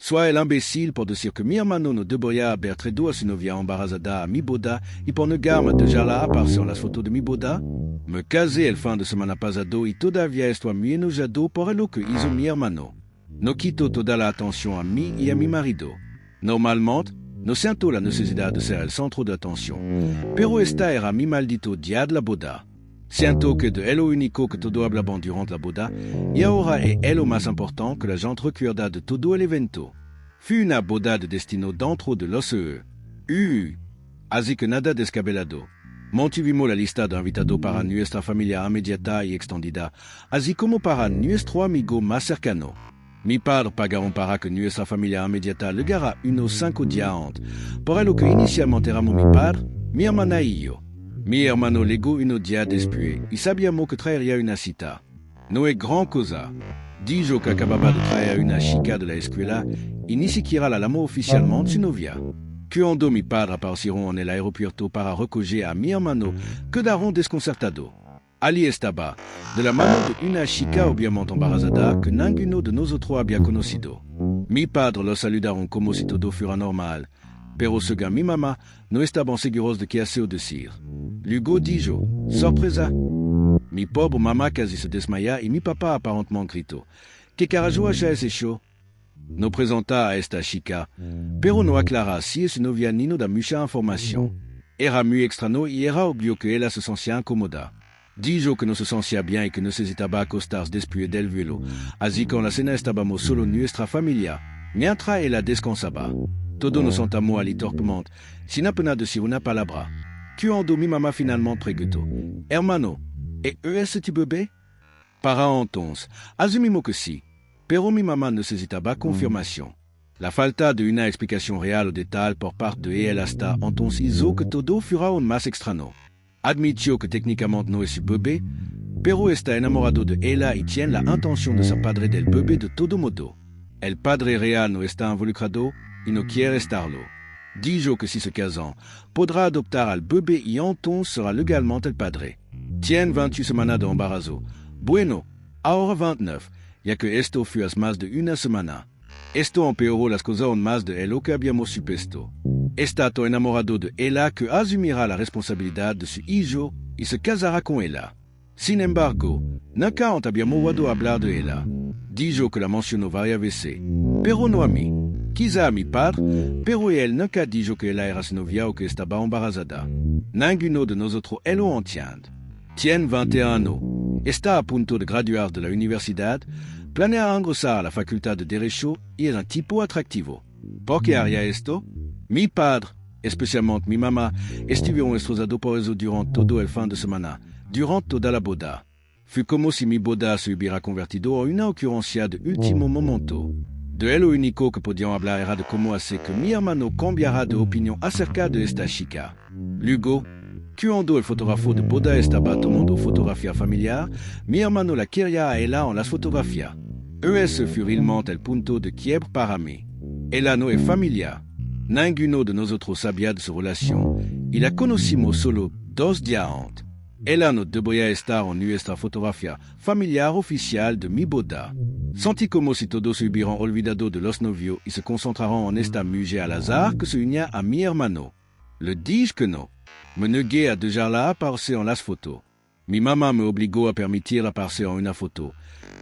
Soit el imbécile por decir que mi hermano no deboia bertredo a su novia embarazada a mi boda y por negarme dejar la aparecer en las fotos de mi boda. Me casé el fin de semana pasado y todavía estoy muy enojado por lo que hizo mi hermano. No quito toda la atención a mí y a mi marido. Normalmente, no siento la necesidad de ser el centro de atención, pero esta era mi maldito día de la boda. Siento que de lo único que todo hablaban durante la boda, y ahora es lo más important que la gente recuerda de todo el evento. Fue una boda de destino dentro de l'OCE. Así que nada descabellado. Mantuvimos la lista de invitados para nuestra familia inmediata y extendida, así como para nuestro amigo más cercano. Mi padre pagaron para que nuestra familia inmediata llegara unos 5 días antes, por lo que inicialmente éramos mi padre, mi hermana y yo. Mi hermano llegó unos días después y sabíamos que traería una cita. No es gran cosa. Dijo que acababa de traer una chica de la escuela y ni siquiera la llamó oficialmente su novia. Cuando mi padre aparecieron en el aeropuerto para recoger a mi hermano, quedaron desconcertados. Allí estaba, de la mano de una chica obviamente embarazada que ninguno de nosotros había conocido. Mi padre lo saludaron como si todo fuera normal, pero según mi mamá, no estaban seguros de qué hacer o decir. Luego dijo, sorpresa. Mi pobre mamá casi se desmaya y mi papá aparentemente gritó, ¿qué carajo es ese show? No presenta a esta chica, pero no aclara si su novia ni no da mucha información. Era muy extraño y era obvio que ella se sentía incómoda. Dijo que no se sentía bien y que necesitaba acostarse después del vuelo, así que en la cena estábamos solo nuestra familia, mientras ella descansaba. Todos nos sentamos allí torpemente, sin apenas decir una palabra. Cuando mi mamá finalmente preguntó, hermano, ¿es ese tu bebé? Para entonces, asumimos que sí, pero mi mamá necesitaba confirmación. La falta de una explicación real o detalle por parte de ella hasta entonces hizo que todo fuera aún más extraño. Admitió que técnicamente no es su bebé, pero está enamorado de ella y tiene la intención de ser padre del bebé de todo modo. El padre real no está involucrado y no quiere estarlo. Dijo que si se casan, podrá adoptar al bebé y entonces será legalmente el padre. Tiene 28 semanas de embarazo. Bueno, ahora 29, ya que esto fue hace más de una semana. Esto empeoró las cosas aún más de lo que habíamos supuesto. Está tan enamorado de ella que asumirá la responsabilidad de su hijo y se casará con ella. Sin embargo, nunca antes habíamos oído hablar de ella. Dijo que la mencionó varias veces, pero no a mí. Quizá a mi padre, pero él nunca dijo que ella era su novia o que estaba embarazada. Ninguno de nosotros lo entiende. Tiene 21 años, está a punto de graduar de la universidad, planea ingresar a la facultad de Derecho y es un tipo atractivo. ¿Por qué haría esto? Mi padre, especialmente mi mamá, estuvieron estresados por eso durante todo el fin de semana, durante toda la boda. Fue como si mi boda se hubiera convertido en una ocurrencia de último momento. De lo único que podían hablar era de cómo hacer que mi hermano cambiara de opinión acerca de esta chica. Luego, cuando el fotógrafo de boda estaba tomando fotografía familiar, mi hermano la quería a ella en las fotografías. Ese fue realmente el punto de quiebre para mí. Ella no es familiar. Ninguno de nosotros sabía de su relación y la conocimos solo 2 días antes. Ella no debería estar en nuestra fotografía familiar oficial de mi boda. Sentí como si todos se hubieran olvidado de los novios y se concentraron en esta mujer al azar que se unía a mi hermano. Le dije que no. Me negué a dejarla aparecer en las fotos. Mi mamá me obligó a permitirla aparecer en una foto,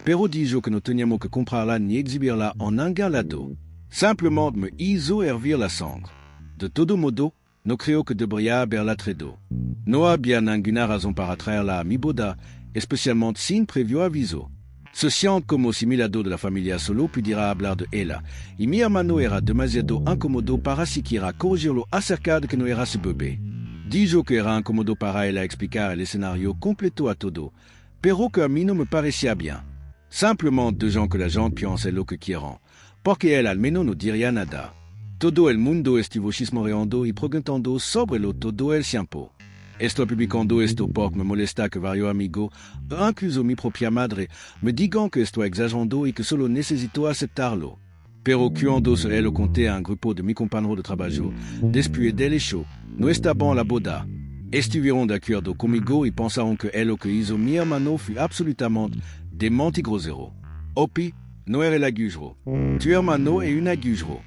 pero dijo que no teníamos que comprarla ni exhibirla en ningún lado. Simplemente me hizo hervir la sangre. De todo modo, no creo que debería haberla traído. No había ninguna razón para traerla a mi boda, especialmente sin previo aviso. Se siente como si mi lado de la familia solo pudiera hablar de ella, y mi hermano era demasiado incómodo para siquiera corregirlo acerca de que no era su bebé. Dijo que era incómodo para ella explicar el escenario completo a todo, pero que a mí no me parecía bien. Simplemente dejando que la gente piense lo que quieran, porque él al menos no diría nada. Todo el mundo estuvo chismoreando y preguntando sobre lo todo el tiempo. Estoy publicando esto porque me molesta que varios amigos, incluso mi propia madre, me digan que estoy exagerando y que solo necesito aceptarlo. Pero cuando se lo conté a un grupo de mis compañeros de trabajo, después del hecho, no estaba en la boda. Estuvieron de acuerdo conmigo y pensaron que lo que hizo mi hermano fue absolutamente demente y grosero. Opi, no era el agujro. Tu hermano è un agujro.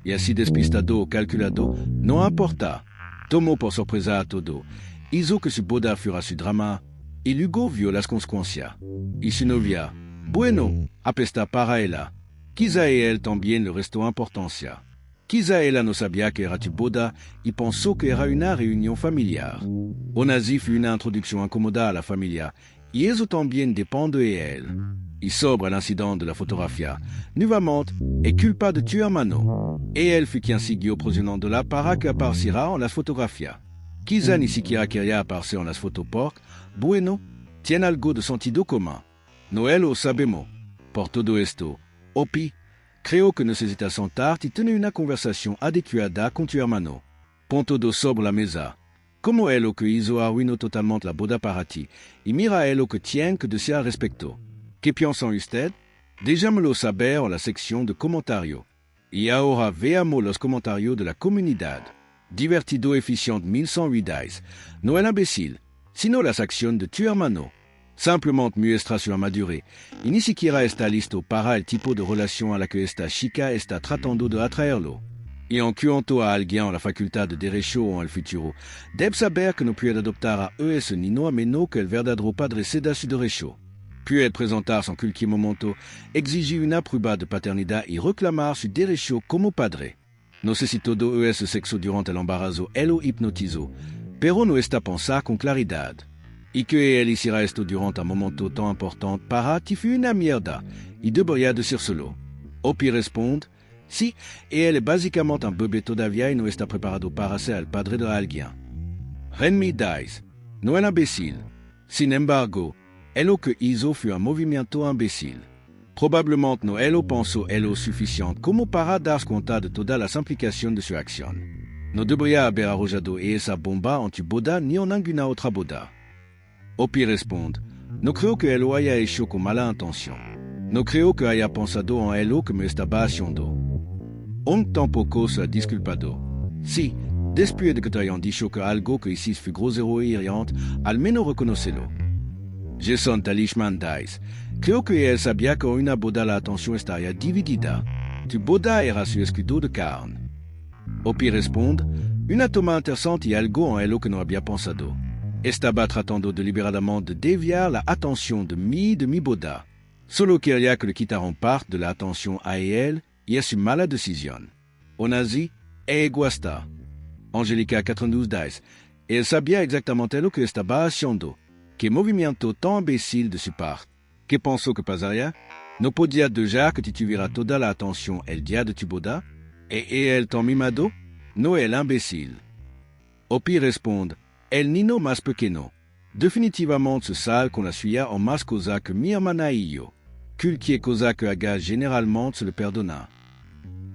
E así despistado o calculado, não importa. Tomou por sorpresa a todo. Hizo que su boda fuera su drama, y luego vio las consecuencias. Y su novia, bueno, apesta para ella. Quizá él también le restó importancia. Quizá ella no sabía que era tu boda y pensó que era una reunión familiar. Onasi fue una introducción incómoda a la familia, y eso también depende de él. Y sobre l'incident de la fotografía, nuevamente, es culpa de tu hermano. Et él fue quien siguió presionándola para que apareciera en las fotografías. Quizá ni siquiera quería aparecer en las fotos porque, bueno, tiene algo de sentido común. No él lo sabemos. Por todo esto, Opie, creo que necesitas sentarte y tener una conversación adecuada con tu hermano. Pon todo sobre la mesa. Como él lo que hizo arruinó totalmente la boda para ti, y mira él lo que tiene que decir al respecto. ¿Qué piensan usted? Déjamelo saber en la sección de comentarios. Y ahora veamos los comentarios de la comunidad. Divertido Efficient 1108 no el imbécile, sino las acciones de tu hermano. Simplemente muestra su madurez y ni siquiera está listo para el tipo de relación a la que esta chica está tratando de atraerlo. Y en cuanto a alguien en la facultad de Derecho o en el futuro, debe saber que no puede adoptar a ES Nino a menos que el verdadero padre ceda su derecho. Puede presentarse en cualquier momento, exigir una prueba de paternidad y reclamar su derecho como padre. No sé si todo ese sexo durante el embarazo él lo hipnotizó, pero no está a pensar con claridad. Y que él hiciera esto durante un momento tan importante para ti fue una mierda, y debería decírselo. Opie responde, sí, y él es básicamente un bebé todavía y no está preparado para ser el padre de alguien. Renmi dice, no es imbécile. Sin embargo, él lo que hizo fue un movimiento imbécil. Probablemente no él lo pensó él lo suficiente como para darse cuenta de todas las implicaciones de su acción. No debería haber arrojado esa bomba en tu boda ni en ninguna otra boda. Opie responde, no creo que él lo haya hecho con mala intención. No creo que haya pensado en él lo que me estaba haciendo. Un tampoco se ha disculpado. Sí, después de que te hayan dicho que algo que hiciste fue grosero y hiriente, al menos reconócelo. Jason Talishman dice, creo que él sabía que en una boda la atención estaría dividida. Tu boda era su escudo de carne. Opie responde, una toma interesante y algo en él que no había pensado. Estaba tratando deliberadamente de desviar la atención de mi boda. Solo quería que le quitaran parte de la atención a él y a su mala decisión. Onasi es egoísta. Angelica 92 dice, él sabía exactamente lo que estaba haciendo. Qué movimiento tan imbécil de su parte. ¿Qué pensó que pasaría? ¿No podía dejar que te tuviera toda la atención el día de tu boda? ¿Y él tan mimado? No es imbécil. Opie responde, el niño más pequeño. Definitivamente se sale con la suya en más cosa que mi hermana y yo. Cualquier cosa que haga generalmente se le perdona.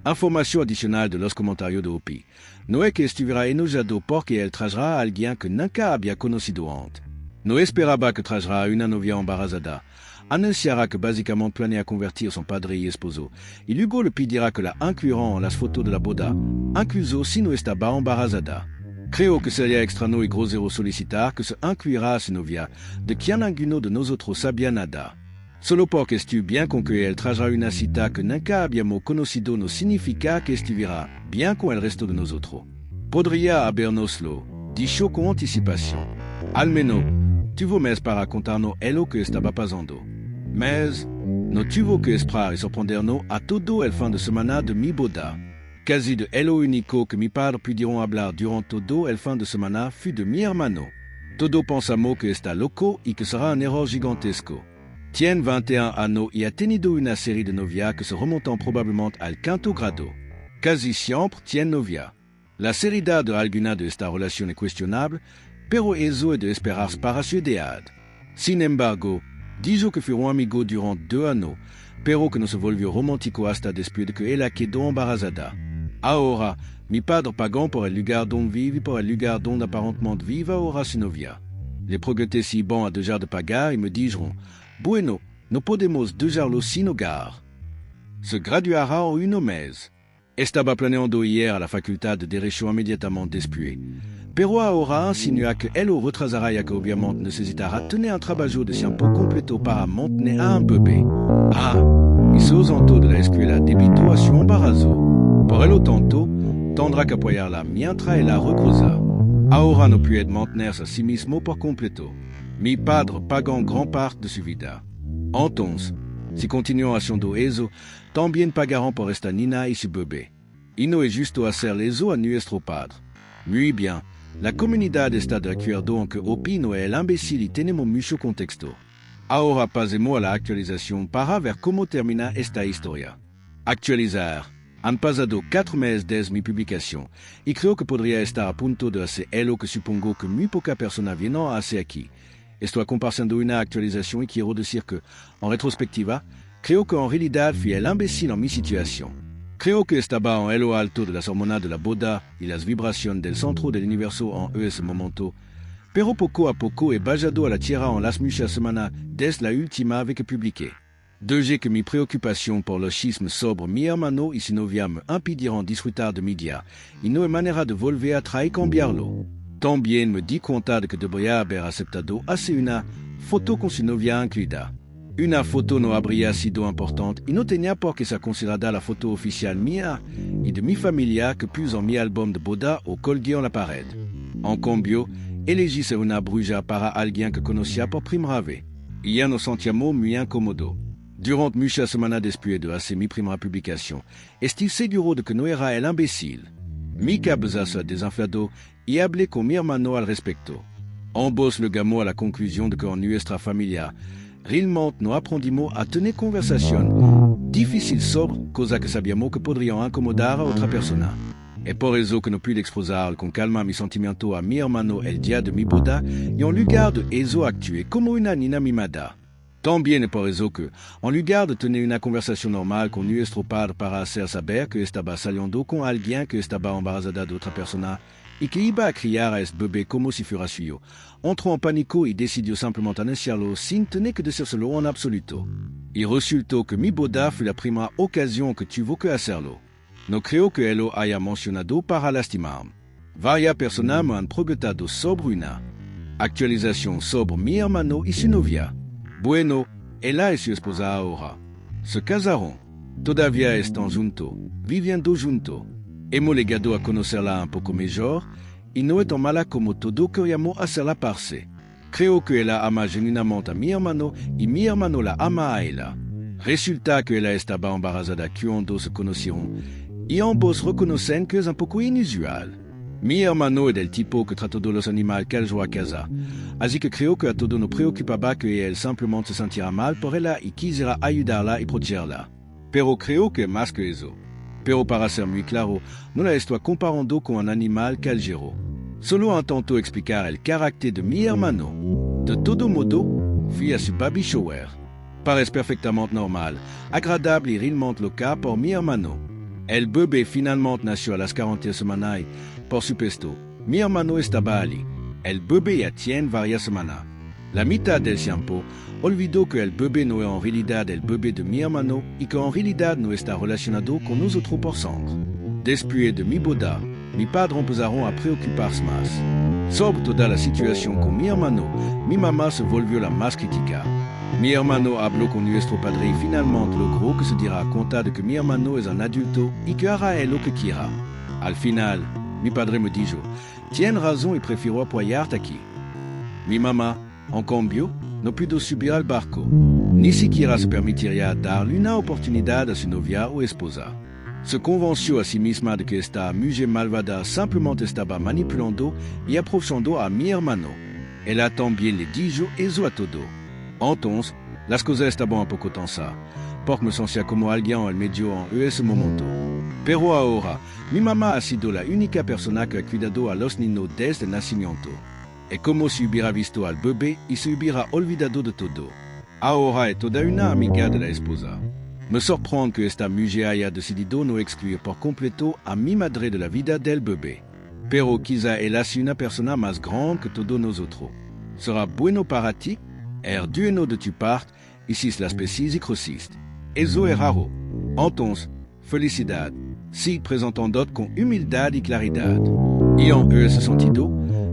Información adicional de los comentarios de Opie. No es que estuviera enojado porque él traerá a alguien que nunca había conocido antes. No esperaba que traerá a una novia embarazada. Anunciará que básicamente planea convertir son padre y esposo, y luego le pedirá que la incluirán en las fotos de la boda, incluso si no estaba embarazada. Creo que sería extraño y grosero solicitar que se incluirá a su novia, de quien ninguno de nosotros sabía nada. Solo porque estoy bien con que él traerá una cita que nunca habíamos conocido no significa que estuviera bien con el resto de nosotros. Podría habernoslo dicho con anticipación. Al menos, tuvo mes para contarnos lo que estaba pasando. Mas no tuvo que esperar y sorprendernos a todo el fin de semana de mi boda. Casi de lo único que mi padre pudieron hablar durante todo el fin de semana fue de mi hermano. Todos pensamos que está loco y que será un error gigantesco. Tiene 21 años y ha tenido una serie de novias que se remontan probablemente al quinto grado. Casi siempre tiene novia. La seriedad de alguna de esta relación es cuestionable, pero eso es de esperarse para su edad. Sin embargo, dijo que fue un amigo durante 2 años, pero que no se volvió romántico hasta después de que ella quedó embarazada. Ahora, mi padre paga por el lugar donde vive y por el lugar donde aparentemente vive ahora su novia. Le pregunté si bon a dejar de pagar y me dijeron, bueno, no podemos dejarlo sin hogar. Se graduará en 1 mes. Estaba planeando ir a la facultad de Derecho inmediatamente después. Pero ahora insinúa que él lo retrasará ya que obviamente necesitará tener un trabajo de tiempo completo para mantener a un bebé. Ah, Isso usanto de la escuela debito a su embarazo. Por ello tanto, tendrá que apoyarla mientras ella recruza. Ahora no puede mantenerse a sí mismo por completo. Mi padre pagan gran parte de su vida. Entonces, si continuan haciendo eso, también pagarán por esta niña y su bebé. Y no es justo hacerle eso a nuestro padre. Muy bien, la comunidad está de acuerdo en que Opino es el imbécil y tenemos mucho contexto. Ahora pasemos a la actualización para ver cómo termina esta historia. Actualizar. Han pasado 4 meses desde mi publicación y creo que podría estar a punto de hacer algo que supongo que muy poca persona vienen a hacer aquí. Estoy compartiendo una actualización y quiero decir que, en retrospectiva, creo que en realidad fui el imbécil en mi situación. Creo que estaba en lo alto de las hormonas de la boda y las vibraciones del centro del universo en ese momento, pero poco a poco he bajado a la tierra en las muchas semanas desde la última vez que publiqué. Desde que mi preocupación por los chismes sobre mi hermano y su novia me impidieron disfrutar de mi día, y no hay manera de volver atrás y cambiarlo. También me di cuenta de que debería haber aceptado hacer una foto con su novia incluida. Una foto no habría sido importante y no tenía por qué ser considerada la foto oficial mía y de mi familia que puse en mi álbum de boda o colgué en la pared. En cambio, elegí ser una bruja para alguien que conocía por primera vez, y ya nos sentíamos muy incómodos. Durante muchas semanas después de hacer mi primera publicación, estoy seguro de que no era el imbécil. Mi cabeza se desinfló y hablé con mi hermano al respecto. Ambos llegamos a la conclusión de que en nuestra familia realmente no aprendimos a tener conversación difícil sobre cosas que sabíamos que podrían incomodar a otra persona. Es por eso que no pude expresar con calma mis sentimientos a mi hermano el día de mi boda y en lugar de eso actué como una niña mimada. También es por eso que, en lugar de tener una conversación normal con nuestro padre para hacer saber que estaba saliendo con alguien que estaba embarazada de otra persona y que iba a criar a este bebé como si fuera suyo, entró en pánico y decidió simplemente anunciarlo sin tener que decírselo en absoluto. Y resultó que mi boda fue la primera ocasión que tuvo que hacerlo. No creo que él lo haya mencionado para lastimarme. Varias personas me han preguntado sobre una actualización sobre mi hermano y su novia. Bueno, ella y su esposa ahora se casaron. Todavía están juntos, viviendo juntos. Hemos llegado a conocerla un poco mejor y no es tan mala como todos queríamos hacerla parecer. Creo que ella ama genuinamente a mi hermano y mi hermano la ama a ella. Resulta que ella estaba embarazada cuando se conocieron y ambos reconocen que es un poco inusual. Mi hermano es del tipo que trata de los animales que él a casa, así que creo que a todos nos preocupaba que él simplemente se sentirá mal por ella y quisiera ayudarla y protegerla. Pero creo que más que eso. Pero para ser muy claro, no la estoy comparando con un animal que él geró. Solo intento explicar el carácter de mi hermano. De todo modo, fui a su baby shower. Parece perfectamente normal, agradable y realmente loca por mi hermano. El bebé finalmente nació a las 40 semanas y, por supuesto, mi hermano estaba allí. El bebé ya tiene varias semanas. La mitad del tiempo olvidó que el bebé no es en realidad el bebé de mi hermano y que en realidad no está relacionado con nosotros por sangre. Después de mi boda, mi padre empezaron a preocuparse más. Sobre toda la situación con mi hermano, mi mamá se volvió la más crítica. Mi hermano habló con nuestro padre y finalmente logró que se diera cuenta de que mi hermano es un adulto y que hará él lo que quiera. Al final, mi padre me dijo, tienes razón y prefiero apoyarte aquí. Mi mamá, en cambio, no pudo subir al barco. Ni siquiera se permitiría darle una oportunidad a su novia o esposa. Se convenció a sí misma de que esta mujer malvada simplemente estaba manipulando y aprovechando a mi hermano. Ella también le dijo eso a todo. Entonces, las cosas estaban un poco tensas, porque me sentía como alguien en el medio en ese momento. Pero ahora, mi mamá ha sido la única persona que ha cuidado a los niños desde el nacimiento. Es como si hubiera visto al bebé y se hubiera olvidado de todo. Ahora es toda una amiga de la esposa. Me sorprende que esta mujer haya decidido no excluir por completo a mi madre de la vida del bebé. Pero quizá ella sea una persona más grande que todos nosotros. ¿Será bueno para ti? Dueno de tu parte y si la especie y creciste. Eso es raro. Entonces, felicidad. Sí, presentándote con humildad y claridad. Y en ese sentido,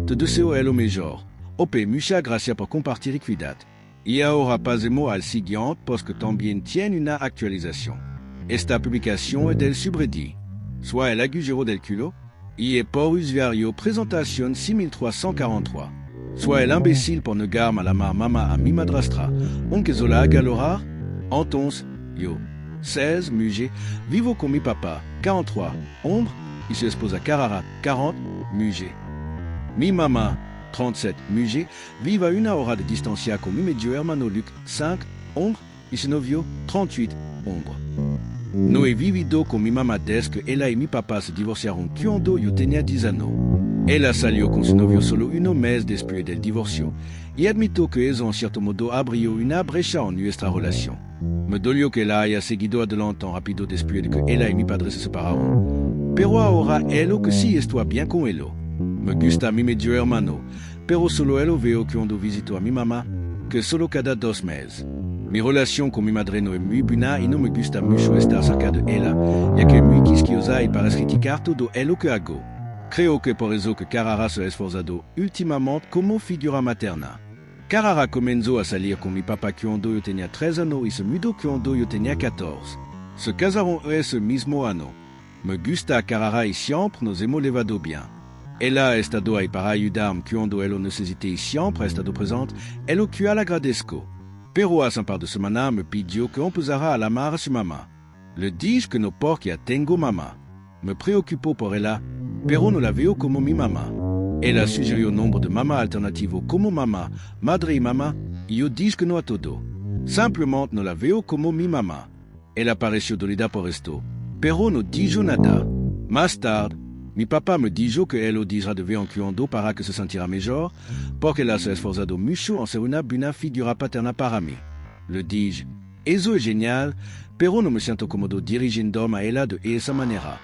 te deseo lo mejor. Ope, muchas gracias por compartir y cuidar. y ahora pasemos al siguiente porque también tiene una actualización. Esta publicación es del subredi, soit el agujero del culo, y es por usuario presentación 6343, soit el imbécile por negar a la mama a mi madrastra, aunque zo la haga lograr. Entonces, yo, 16, mujer, vivo con mi papá, 43, hombre, y su esposa Carara, 40, mujer. Mi mamá, 37, mujer, vive a una hora de distancia con mi medio hermano Luc, 5, hombre, y su novio, 38, hombre. No he vivido con mi mamá desde que ella y mi papá se divorciaron cuando yo tenía 10 años. Ella salió con su novio solo un mes después del divorcio y admito que eso en cierto modo abrió una brecha en nuestra relación. Me dolió que ella haya seguido adelante tan rápido después de que ella y mi padre se separaron. Pero ahora él que sí estoy bien con él. Me gusta mi medio hermano, pero solo él veo cuando visito a mi mamá, que solo cada 2 meses. Mi relación con mi madre no es muy buena y no me gusta mucho estar cerca de ella, ya que es muy quisquillosa y parece criticar todo lo que hago. Creo que por eso que Carara se ha esforzado últimamente como figura materna. Carara comenzó a salir con mi papá cuando yo tenía 13 años y se mudó cuando yo tenía 14. Se casaron ese mismo año. Me gusta Carara y siempre nos hemos llevado bien. Ella ha estado ahí para ayudarme cuando él lo necesité y siempre ha estado presente, es lo que le agradezco. Pero hace un par de semanas me pidió que empezara a amar a su mamá. Le dije que no porque ya tengo mamá. Me preocupo por ella, pero no la veo como mi mamá. Ella sugirió un nombre de mamá alternativo como mamá, madre y mamá, y yo dije que no a todo. Simplemente no la veo como mi mamá. Ella pareció dolida por esto, pero no dijo nada. Más tarde, mi papá me dijo que él lo dirá de vez en cuando para que se sentirá mejor, porque él se ha esforzado mucho en ser una buena figura paterna para mí. Le dije, eso es genial, pero no me siento cómodo dirigiéndome a ella de esa manera.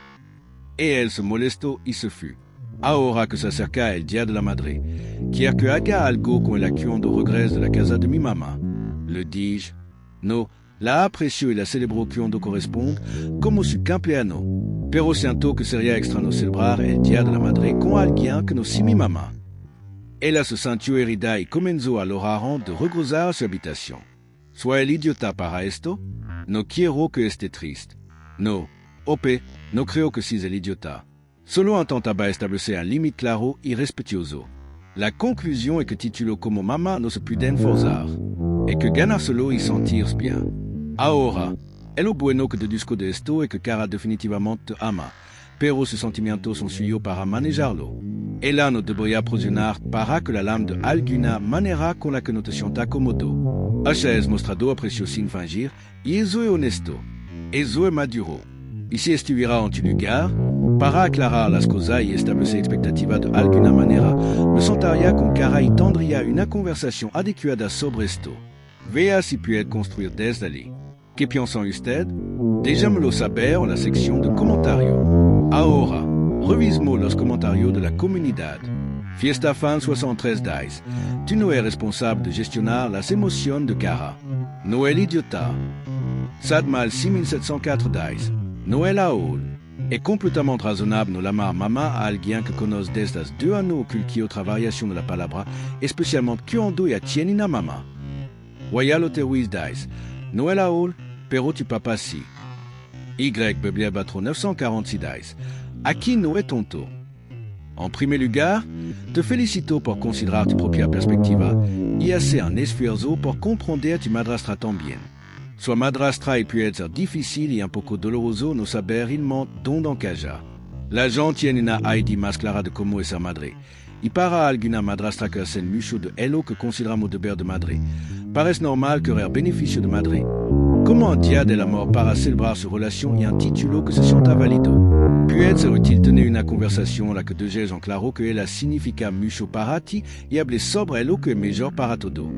Y él se molestó y se fue. Ahora que se acerca el Día de la Madre, quiere que haga algo con ella cuando regrese de la casa de mi mamá. Le dije, no, la aprecio y la celebro cuando corresponde, como su cumpleaños. Pero siento que sería extraño celebrar el Día de la Madre con alguien que no sea mi mamá. Ella se sintió herida y comenzó a lograr de regresar a su habitación. ¿Soy el idiota para esto? No quiero que esté triste. No, Ope, no creo que sea el idiota. Solo intentaba establecer un límite claro y respetuoso. La conclusión es que título como mamá no se pueden forzar. Es que ganárselo y sentirse bien. Ahora, es lo bueno que deduzco de esto es que Cara definitivamente te ama, pero sus sentimientos son suyos para manejarlo. Ella no debería presionar para que la ame de alguna manera con la que no te sienta cómodo. Ella es mostrado aprecio sin fingir y eso es honesto. Eso es maduro. Y si estuviera en tu lugar, para aclarar las cosas y establecer expectativas de alguna manera, me sentaría con Cara y tendría una conversación adecuada sobre esto. Vea si puede construir desde allí. ¿Qué piensan usted? Déjamelo saber en la sección de comentarios. Ahora, revisemos los comentarios de la comunidad. Fiesta Fan 63 dice, tu no eres responsable de gestionar las emociones de Cara. No el idiota. Sadmal 6704 dice, no el aol. Es completamente razonable no llamar mamá a alguien que conoce desde hace 2 años o cualquier otra variación de la palabra, especialmente cuando ya tiene una mamá. Royal Oteruiz dice, no el aol, pero tu papá sí. Y Bibliabatro 946 dice, aquí no es tonto. En primer lugar, te felicito por considerar tu propia perspectiva y hacer un esfuerzo por comprender tu madrastra también. Su madrastra puede ser difícil y un poco doloroso no saber realmente dónde encajar. La gente tiene una idea más clara de cómo es ser madre, y para alguna madrastra que hace mucho de ello que consideramos deber de madre, parece normal querer beneficio de madre. Como un día del amor para celebrar su relación y un título que se sienta válido. Puede ser útil tener una conversación en la que dejes en claro que ella significa mucho para ti y hable sobre lo que es mejor para todo.